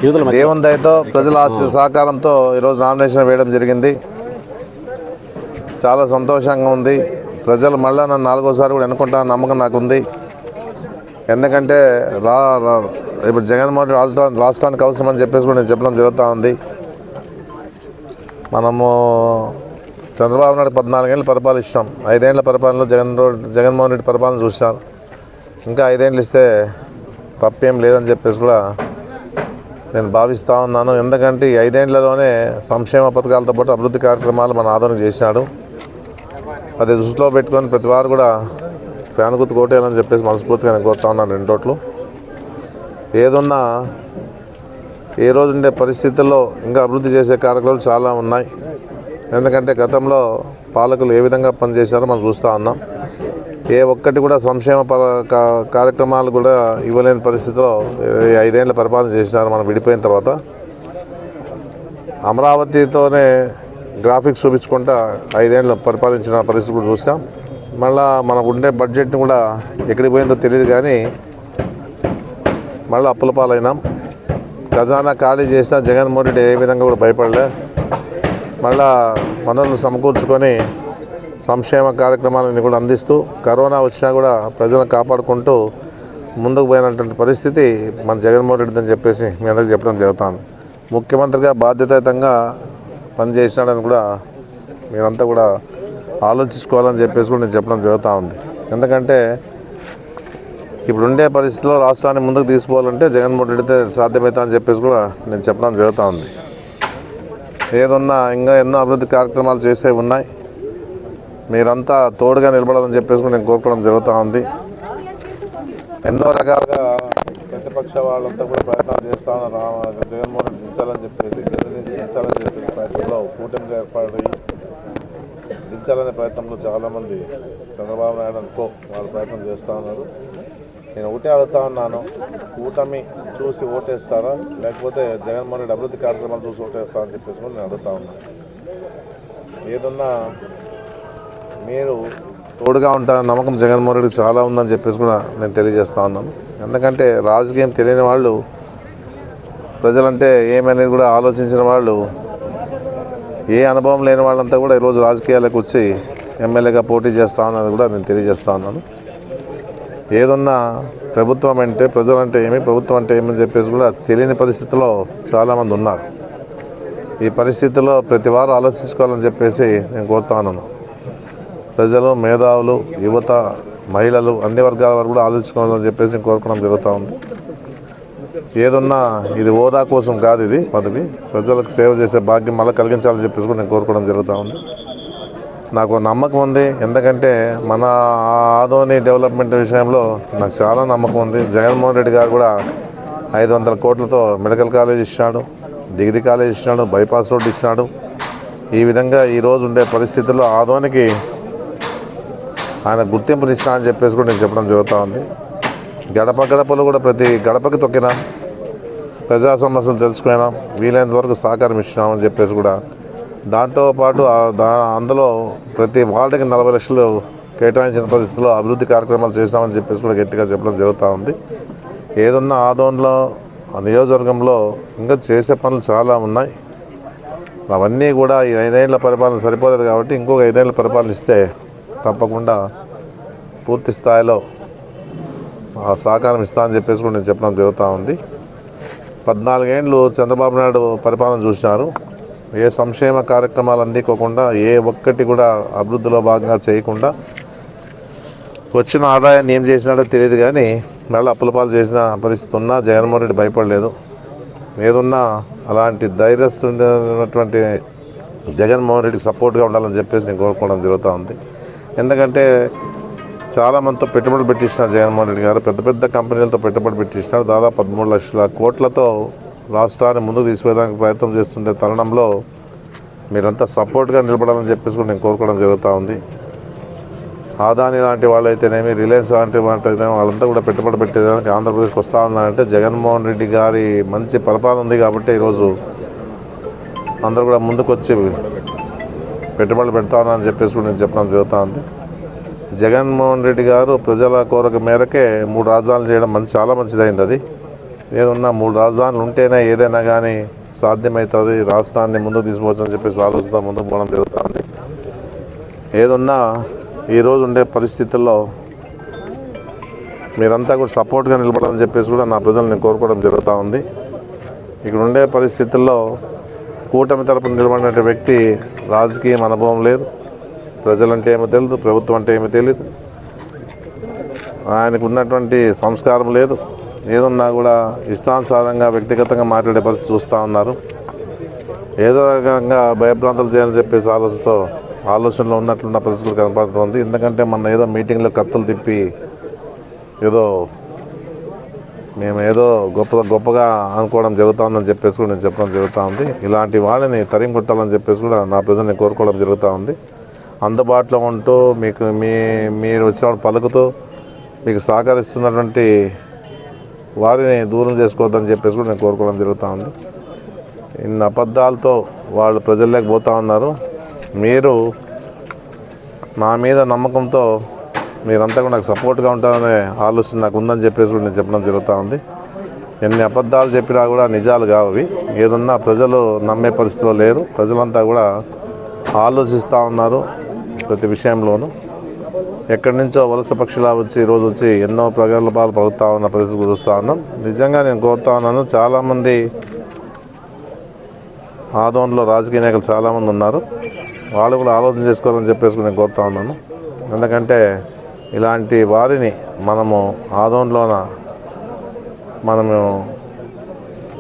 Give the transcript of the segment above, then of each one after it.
దేవుని దయతో ప్రజల సహకారంతో ఈరోజు నామినేషన్ వేయడం జరిగింది. చాలా సంతోషంగా ఉంది. ప్రజలు మళ్ళీ నన్ను 4వ సారి కూడా ఎన్నుకుంటారని నమ్మకం నాకుంది. ఎందుకంటే ఇప్పుడు జగన్మోహన్ రెడ్డి రాష్ట్రానికి అవసరమని చెప్పేసి కూడా నేను చెప్పడం జరుగుతూ ఉంది. మనము చంద్రబాబు నాయుడు 14 ఏళ్ళు పరిపాలిస్తాం. 5 ఏళ్ల పరిపాలనలో జగన్మోహన్ రెడ్డి పరిపాలన చూసినారు. ఇంకా 5 ఏళ్ళు ఇస్తే తప్పేం లేదని చెప్పేసి కూడా నేను భావిస్తూ ఉన్నాను. ఎందుకంటే ఈ 5 ఏళ్లలోనే సంక్షేమ పథకాలతో పాటు అభివృద్ధి కార్యక్రమాలు మన ఆదరణ చేసినాడు. అది దృష్టిలో పెట్టుకొని ప్రతి వారు కూడా ఫ్యాన్ గుర్తు కోటేయాలని చెప్పేసి మనస్ఫూర్తిగా నేను కోరుతా ఉన్నాను. 2 ఓట్లు. ఏదున్నా ఈ రోజు ఉండే పరిస్థితుల్లో ఇంకా అభివృద్ధి చేసే కార్యక్రమాలు చాలా ఉన్నాయి. ఎందుకంటే గతంలో పాలకులు ఏ విధంగా పనిచేశారో మనం చూస్తూ ఉన్నాం. ఏ ఒక్కటి కూడా సంక్షేమ కార్యక్రమాలు కూడా ఇవ్వలేని పరిస్థితిలో 5 ఏళ్ల పరిపాలన చేసినారు. మనం విడిపోయిన తర్వాత అమరావతితోనే గ్రాఫిక్స్ చూపించుకుంటా 5 ఏళ్ళు పరిపాలించిన పరిస్థితి కూడా చూసాం. మళ్ళీ మనకు ఉండే బడ్జెట్ని కూడా ఎక్కడికి పోయిందో తెలియదు కానీ మళ్ళీ అప్పుల పాలైనాం. ఖజానా ఖాళీ చేసినా జగన్మోహన్ రెడ్డి ఏ విధంగా కూడా భయపడలే. మళ్ళా వనరులు సమకూర్చుకొని సంక్షేమ కార్యక్రమాలను కూడా అందిస్తూ కరోనా వచ్చినా కూడా ప్రజలను కాపాడుకుంటూ ముందుకు పోయినటువంటి పరిస్థితి మన జగన్మోహన్ రెడ్డి అని చెప్పేసి మీ అందరికీ చెప్పడం జరుగుతుంది. ముఖ్యమంత్రిగా బాధ్యతాయుతంగా పనిచేసినాడని కూడా మీరంతా కూడా ఆలోచించుకోవాలని చెప్పేసి కూడా నేను చెప్పడం జరుగుతూ ఉంది. ఎందుకంటే ఇప్పుడు ఉండే పరిస్థితిలో రాష్ట్రాన్ని ముందుకు తీసుకోవాలంటే జగన్మోహన్ రెడ్డితే సాధ్యమవుతా అని చెప్పేసి కూడా నేను చెప్పడం జరుగుతూ ఉంది. ఏదున్నా ఇంకా ఎన్నో అభివృద్ధి కార్యక్రమాలు చేసేవి ఉన్నాయి. మీరంతా తోడుగా నిలబడాలని చెప్పేసి కూడా నేను కోరుకోవడం జరుగుతూ ఉంది. ఎన్నో రకాలుగా ప్రతిపక్ష వాళ్ళంతా కూడా ప్రయత్నాలు చేస్తూ ఉన్నారు. జగన్మోహన్ రెడ్డి దించాలని చెప్పేసి దించాలని చెప్పేసి ప్రయత్నంలో కూటమిగా ఏర్పడి దించాలనే ప్రయత్నంలో చాలామంది చంద్రబాబు నాయుడు అనుకో వాళ్ళు ప్రయత్నం చేస్తూ ఉన్నారు. నేను ఒకటే అడుగుతా ఉన్నాను, కూటమి చూసి ఓటేస్తారా లేకపోతే జగన్మోహన్ రెడ్డి అభివృద్ధి కార్యక్రమాలు చూసి ఓటేస్తారా అని చెప్పేసి కూడా నేను అడుగుతా ఉన్నాను. ఏదన్నా మీరు తోడుగా ఉంటారన్న నమ్మకం జగన్మోహన్ రెడ్డి చాలా ఉందని చెప్పేసి కూడా నేను తెలియజేస్తూ ఉన్నాను. ఎందుకంటే రాజకీయం తెలియని వాళ్ళు, ప్రజలంటే ఏమనేది కూడా ఆలోచించిన వాళ్ళు, ఏ అనుభవం లేని వాళ్ళంతా కూడా ఈరోజు రాజకీయాలకు వచ్చి ఎమ్మెల్యేగా పోటీ చేస్తా ఉన్నది కూడా నేను తెలియజేస్తూ ఉన్నాను. ఏదున్నా ప్రభుత్వం అంటే ప్రజలంటే ఏమి, ప్రభుత్వం అంటే ఏమని చెప్పేసి కూడా తెలియని పరిస్థితిలో చాలామంది ఉన్నారు. ఈ పరిస్థితుల్లో ప్రతి వారు ఆలోచించుకోవాలని చెప్పేసి నేను కోరుతా ఉన్నాను. ప్రజలు, మేధావులు, యువత, మహిళలు అన్ని వర్గాల వారు కూడా ఆలోచించుకోవాలని చెప్పేసి నేను కోరుకోవడం జరుగుతూ ఉంది. ఏదున్నా ఇది హోదా కోసం కాదు, ఇది పదవి ప్రజలకు సేవ చేసే భాగ్యం మళ్ళీ కలిగించాలని చెప్పేసి కూడా నేను కోరుకోవడం జరుగుతూ ఉంది. నాకు నమ్మకం ఉంది. ఎందుకంటే మన ఆదోని డెవలప్మెంట్ విషయంలో నాకు చాలా నమ్మకం ఉంది. జగన్మోహన్ రెడ్డి గారు కూడా 500 కోట్లతో మెడికల్ కాలేజ్ ఇచ్చినాడు, డిగ్రీ కాలేజ్ ఇచ్చినాడు, బైపాస్ రోడ్ ఇచ్చినాడు. ఈ విధంగా ఈరోజు ఉండే పరిస్థితుల్లో ఆదోనికి ఆయన గుర్తింపునిచ్చినా అని చెప్పేసి కూడా నేను చెప్పడం జరుగుతూ ఉంది. గడప గడపలు కూడా ప్రతి గడపకి తొక్కినాం, ప్రజా సమస్యలు తెలుసుకున్నాం, వీలైనంత వరకు సహకారం ఇచ్చినామని చెప్పేసి కూడా దాంతో పాటు అందులో ప్రతి వార్డుకి 40 లక్షలు కేటాయించిన పరిస్థితుల్లో అభివృద్ధి కార్యక్రమాలు చేసినామని చెప్పేసి కూడా గట్టిగా చెప్పడం జరుగుతూ ఉంది. ఏదున్నా ఆదోన్లో నియోజకవర్గంలో ఇంకా చేసే పనులు చాలా ఉన్నాయి. అవన్నీ కూడా ఈ 5 ఏళ్ల పరిపాలన సరిపోలేదు కాబట్టి ఇంకొక 5 ఏళ్ల పరిపాలన ఇస్తే తప్పకుండా పూర్తి స్థాయిలో సహకారం ఇస్తా అని చెప్పేసి కూడా నేను చెప్పడం జరుగుతూ ఉంది. 14 ఏళ్ళు చంద్రబాబు నాయుడు పరిపాలన చూసినారు. ఏ సంక్షేమ కార్యక్రమాలు అందుకోకుండా, ఏ ఒక్కటి కూడా అభివృద్ధిలో భాగంగా చేయకుండా వచ్చిన ఆదాయాన్ని ఏం చేసినాడో తెలియదు కానీ మళ్ళీ అప్పుల పాలు చేసిన పరిస్థితి ఉన్నా జగన్మోహన్ రెడ్డి భయపడలేదు. ఏదున్నా అలాంటి ధైర్యస్తున్నటువంటి జగన్మోహన్ రెడ్డికి సపోర్ట్గా ఉండాలని చెప్పేసి నేను కోరుకోవడం జరుగుతూ ఉంది. ఎందుకంటే చాలామందితో పెట్టుబడులు పెట్టించినారు జగన్మోహన్ రెడ్డి గారు. పెద్ద పెద్ద కంపెనీలతో పెట్టుబడి పెట్టించినారు. దాదాపు 13 లక్షల కోట్లతో రాష్ట్రాన్ని ముందుకు తీసుకుపోయడానికి ప్రయత్నం చేస్తుండే తరుణంలో మీరంతా సపోర్ట్గా నిలబడాలని చెప్పేసి కూడా నేను కోరుకోవడం జరుగుతూ ఉంది. ఆదాని లాంటి వాళ్ళైతేనేమి, రిలయన్స్ లాంటి వాళ్ళైతేనేమి వాళ్ళంతా కూడా పెట్టుబడి పెట్టేదానికి ఆంధ్రప్రదేశ్కి వస్తూ ఉన్నారంటే జగన్మోహన్ రెడ్డి గారి మంచి పరిపాలన ఉంది కాబట్టి ఈరోజు అందరూ కూడా ముందుకు వచ్చి పెట్టుబడులు పెడతా ఉన్నారని చెప్పేసి కూడా నేను చెప్పడం జరుగుతూ ఉంది. జగన్మోహన్ రెడ్డి గారు ప్రజల కోరిక మేరకే 3 రాజధానులు చేయడం చాలా మంచిదైంది. అది ఏదన్నా 3 రాజధానులు ఉంటేనే ఏదైనా కానీ సాధ్యమవుతుంది, రాష్ట్రాన్ని ముందుకు తీసుకోవచ్చు అని చెప్పేసి ఆలోచనతో ముందుకు పోవడం జరుగుతుంది. ఏదన్నా ఈరోజు ఉండే పరిస్థితుల్లో మీరంతా కూడా సపోర్ట్గా నిలబడాలని చెప్పేసి కూడా నా ప్రజలు నేను కోరుకోవడం జరుగుతూ ఉంది. ఇక్కడ ఉండే పరిస్థితుల్లో కూటమి తరపున నిలబడిన వ్యక్తి రాజకీయం అనుభవం లేదు, ప్రజలంటే ఏమో తెలియదు, ప్రభుత్వం అంటే ఏమో తెలియదు, ఆయనకు ఉన్నటువంటి సంస్కారం లేదు. ఏదన్నా కూడా ఇష్టానుసారంగా వ్యక్తిగతంగా మాట్లాడే పరిస్థితి చూస్తూ ఉన్నారు. ఏదో రకంగా భయభ్రాంతులు చేయాలని చెప్పేసి ఆలోచనలో ఉన్నట్లున్న పరిస్థితులు కనపడుతుంది. ఎందుకంటే మన ఏదో మీటింగ్లో కత్తులు తిప్పి మేము ఏదో గొప్పగా అనుకోవడం జరుగుతుందని చెప్పేసి కూడా నేను చెప్పడం జరుగుతూ ఉంది. ఇలాంటి వాళ్ళని తరిమి కొట్టాలని చెప్పేసి కూడా నా ప్రజల్ని కోరుకోవడం జరుగుతూ ఉంది. అందుబాటులో ఉంటూ మీరు వచ్చినప్పుడు పలుకుతూ మీకు సహకరిస్తున్నటువంటి వారిని దూరం చేసుకోవద్దని చెప్పేసి కూడా నేను కోరుకోవడం జరుగుతూ ఉంది. ఇన్ని అబద్ధాలతో వాళ్ళు ప్రజల్లోకి పోతూ ఉన్నారు. మీరు నా మీద నమ్మకంతో మీరంతా కూడా నాకు సపోర్ట్గా ఉంటారనే ఆలోచన నాకు ఉందని చెప్పేసి కూడా నేను చెప్పడం జరుగుతూ ఉంది. ఎన్ని అబద్ధాలు చెప్పినా కూడా నిజాలు కావవి. ఏదన్నా ప్రజలు నమ్మే పరిస్థితిలో లేరు. ప్రజలంతా కూడా ఆలోచిస్తూ ఉన్నారు ప్రతి విషయంలోనూ. ఎక్కడి నుంచో వలస పక్షులా ఈరోజు వచ్చి ఎన్నో ప్రగల్భాలు పలుకుతూ ఉన్న పరిస్థితి చూస్తూ ఉన్నాం. నిజంగా నేను కోరుతా ఉన్నాను, చాలామంది ఆదోన్లో రాజకీయ నాయకులు చాలామంది ఉన్నారు, వాళ్ళు కూడా ఆలోచన చేసుకోవాలని చెప్పేసి నేను కోరుతా ఉన్నాను. ఎందుకంటే ఇలాంటి వారిని మనము ఆదోన్లోన మనము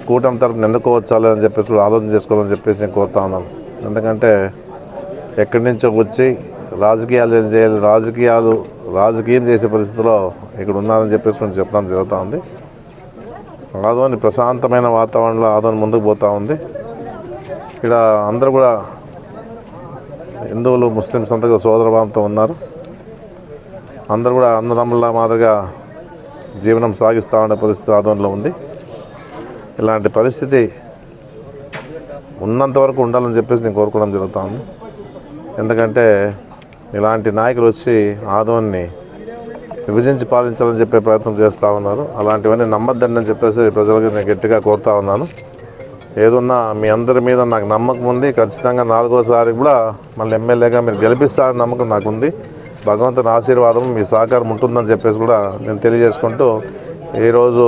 కూటమి తరపున ఎన్నుకోవచ్చాలి అని చెప్పేసి కూడా ఆలోచన చేసుకోవాలని చెప్పేసి నేను కోరుతా ఉన్నాను. ఎందుకంటే ఎక్కడి నుంచో వచ్చి రాజకీయం చేసే పరిస్థితిలో ఇక్కడ ఉన్నారని చెప్పేసి నేను చెప్పడం జరుగుతూ ఉంది. ఆదోని ప్రశాంతమైన వాతావరణంలో ఆదోని ముందుకు పోతూ ఉంది. ఇక్కడ అందరూ కూడా హిందువులు ముస్లిమ్స్ అంతా సోదరభావంతో ఉన్నారు. అందరూ కూడా అన్నదమ్ముల మాదిరిగా జీవనం సాగిస్తూ ఉండే పరిస్థితి ఆదోన్లో ఉంది. ఇలాంటి పరిస్థితి ఉన్నంత వరకు ఉండాలని చెప్పేసి నేను కోరుకోవడం జరుగుతూ ఉంది. ఎందుకంటే ఇలాంటి నాయకులు వచ్చి ఆదోన్ని విభజించి పాలించాలని చెప్పే ప్రయత్నం చేస్తూ ఉన్నారు. అలాంటివన్నీ నమ్మద్దండి అని చెప్పేసి ప్రజలకు నేను గట్టిగా కోరుతా ఉన్నాను. ఏదున్నా మీ అందరి మీద నాకు నమ్మకం ఉంది. ఖచ్చితంగా 4వసారి కూడా మళ్ళీ ఎమ్మెల్యేగా మీరు గెలిపిస్తారని నమ్మకం నాకుంది. భగవంతుని ఆశీర్వాదం మీ సహకారం ఉంటుందని చెప్పేసి కూడా నేను తెలియజేసుకుంటూ, ఈరోజు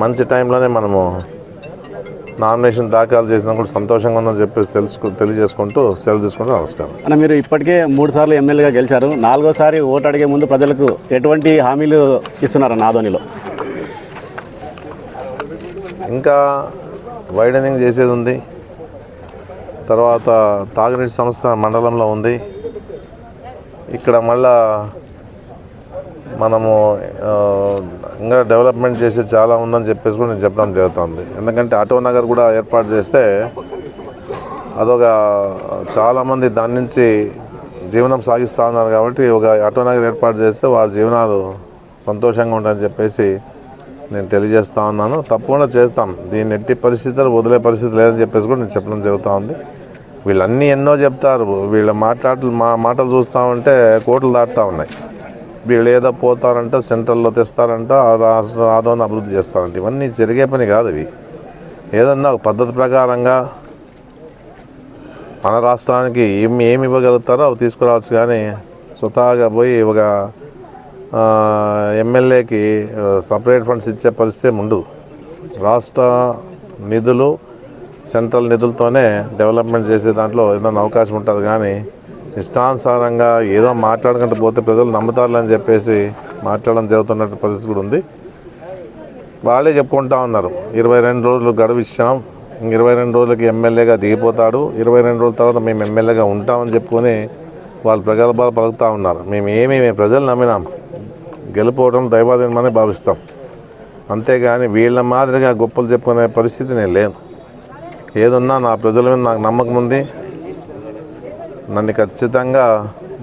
మంచి టైంలోనే మనము నామినేషన్ దాఖలు చేసినా కూడా సంతోషంగా ఉందని చెప్పేసి తెలియజేసుకుంటూ సెలవు తీసుకుంటూ నమస్కారం. అన్న, మీరు ఇప్పటికే 3 సార్లు ఎమ్మెల్యేగా గెలిచారు. 4వసారి ఓటు అడిగే ముందు ప్రజలకు ఎటువంటి హామీలు ఇస్తున్నారన్న ఆదోనిలో? ఇంకా వైడనింగ్ చేసేది ఉంది. తర్వాత తాగునీటి సంస్థ మండలంలో ఉంది. ఇక్కడ మళ్ళా మనము ఇంకా డెవలప్మెంట్ చేసి చాలా ఉందని చెప్పేసి కూడా నేను చెప్పడం జరుగుతుంది. ఎందుకంటే ఆటో నగర్ కూడా ఏర్పాటు చేస్తే అదొక చాలామంది దాని నుంచి జీవనం సాగిస్తూ ఉన్నారు. కాబట్టి ఒక ఆటో నగర్ ఏర్పాటు చేస్తే వాళ్ళ జీవనాలు సంతోషంగా ఉంటాయని చెప్పేసి నేను తెలియజేస్తూ ఉన్నాను. తప్పకుండా చేస్తాం. దీన్ని ఎట్టి పరిస్థితులు వదిలే పరిస్థితి లేదని చెప్పేసి కూడా నేను చెప్పడం జరుగుతూ ఉంది. వీళ్ళన్నీ ఎన్నో చెప్తారు. వీళ్ళ మాటలు చూస్తూ ఉంటే కోట్లు దాటుతూ ఉన్నాయి. వీళ్ళు ఏదో పోతారంట, సెంట్రల్లో తెస్తారంట, ఆదోని అభివృద్ధి చేస్తారంట. ఇవన్నీ జరిగే పని కాదు. ఇవి ఏదన్నా ఒక పద్ధతి ప్రకారంగా మన రాష్ట్రానికి ఏమి ఇవ్వగలుగుతారో అవి తీసుకురావచ్చు. కానీ స్వతహాగా పోయి ఒక ఎమ్మెల్యేకి సపరేట్ ఫండ్స్ ఇచ్చే పరిస్థితి ఉండదు. రాష్ట్ర నిధులు, సెంట్రల్ నిధులతోనే డెవలప్మెంట్ చేసే దాంట్లో ఏదైనా అవకాశం ఉంటుంది. కానీ ఇష్టానుసారంగా ఏదో మాట్లాడుకుంటూ పోతే ప్రజలు నమ్ముతారులని చెప్పేసి మాట్లాడడం జరుగుతున్నట్టు పరిస్థితి కూడా ఉంది. వాళ్ళే చెప్పుకుంటా ఉన్నారు, 22 రోజులు గడువు ఇచ్చాం, 22 రోజులకి ఎమ్మెల్యేగా దిగిపోతాడు, 22 రోజుల తర్వాత మేము ఎమ్మెల్యేగా ఉంటామని చెప్పుకొని వాళ్ళు ప్రగల్భాలు పలుకుతూ ఉన్నారు. మేము ప్రజలు నమ్మినాం, గెలిపోవడం దైవాధీనమని భావిస్తాం. అంతేగాని వీళ్ళ మాదిరిగా గొప్పలు చెప్పుకునే పరిస్థితి నేను లేను. ఏదున్నా నా ప్రజల మీద నాకు నమ్మకం ఉంది. నన్ను ఖచ్చితంగా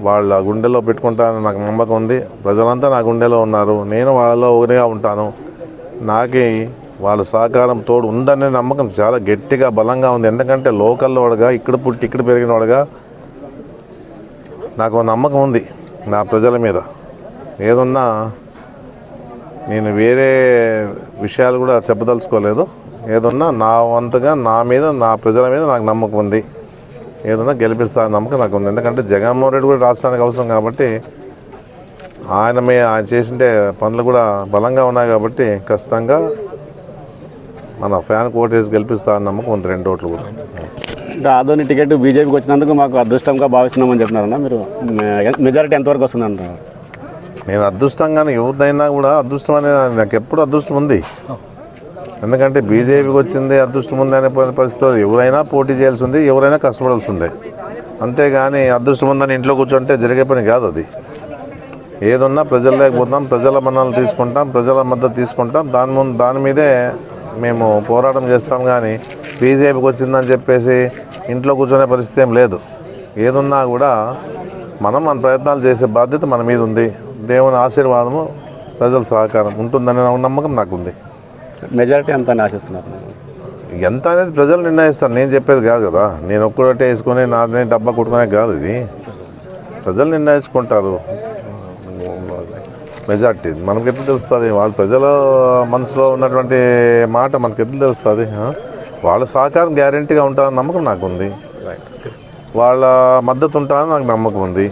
వాళ్ళ గుండెలో పెట్టుకుంటానని నాకు నమ్మకం ఉంది. ప్రజలంతా నా గుండెలో ఉన్నారు, నేను వాళ్ళలో ఒకరిగా ఉంటాను. నాకు వాళ్ళ సహకారం తోడు ఉందనే నమ్మకం చాలా గట్టిగా బలంగా ఉంది. ఎందుకంటే లోకల్లో వాడుగా, ఇక్కడ పుట్టి ఇక్కడ పెరిగిన వాడుగా నాకు నమ్మకం ఉంది నా ప్రజల మీద. ఏదున్నా నేను వేరే విషయాలు కూడా చెప్పదలుచుకోలేదు. ఏదన్నా నా వంతుగా నా మీద, నా ప్రజల మీద నాకు నమ్మకం ఉంది. ఏదన్నా గెలిపిస్తానని నమ్మకం నాకు ఉంది. ఎందుకంటే జగన్మోహన్ రెడ్డి కూడా రాష్ట్రానికి అవసరం కాబట్టి, ఆయన చేసిండే పనులు కూడా బలంగా ఉన్నాయి కాబట్టి ఖచ్చితంగా మన ఫ్యాన్కి ఓటు వేసి గెలిపిస్తానని నమ్మకం ఉంది. 2 ఓట్లు కూడా. అంటే ఆదోని టికెట్ బీజేపీకి వచ్చినందుకు మాకు అదృష్టంగా భావిస్తున్నామని చెప్తున్నారన్న. మీరు మెజారిటీ ఎంతవరకు వస్తుందంటారు? నేను అదృష్టంగానే, ఎవరిదైనా కూడా అదృష్టం అనేది నాకు ఎప్పుడు అదృష్టం ఉంది. ఎందుకంటే బీజేపీకి వచ్చింది అదృష్టం ఉంది అనే పరిస్థితుల్లో ఎవరైనా పోటీ చేయాల్సి ఉంది, ఎవరైనా కష్టపడాల్సి ఉంది. అంతేగాని అదృష్టం ఉందని ఇంట్లో కూర్చుంటే జరిగే పని కాదు అది. ఏదున్నా ప్రజలు లేకపోతాం, ప్రజల మన్ననలు తీసుకుంటాం, ప్రజల మద్దతు తీసుకుంటాం. దాని మీదే మేము పోరాటం చేస్తాం. కానీ బీజేపీకి వచ్చిందని చెప్పేసి ఇంట్లో కూర్చునే పరిస్థితి ఏం లేదు. ఏదున్నా కూడా మన ప్రయత్నాలు చేసే బాధ్యత మన మీద ఉంది. దేవుని ఆశీర్వాదము, ప్రజల సహకారం ఉంటుందనే నమ్మకం నాకుంది. మెజారిటీ ఎంత అని ఆశిస్తున్నారు? ఎంత అనేది ప్రజలు నిర్ణయిస్తారు, నేను చెప్పేది కాదు కదా. నేను ఒక్కటే వేసుకొని నాది డబ్బా కొట్టుకునే కాదు, ఇది ప్రజలు నిర్ణయించుకుంటారు. మెజార్టీ మనకి ఎట్లా తెలుస్తుంది? వాళ్ళ ప్రజల మనసులో ఉన్నటువంటి మాట మనకి ఎట్లా తెలుస్తుంది? వాళ్ళ సహకారం గ్యారెంటీగా ఉంటుందని నమ్మకం నాకు ఉంది. వాళ్ళ మద్దతు ఉంటుందని నాకు నమ్మకం ఉంది.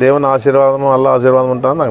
దేవుని ఆశీర్వాదం, అల్లా ఆశీర్వాదం ఉంటుందని నాకు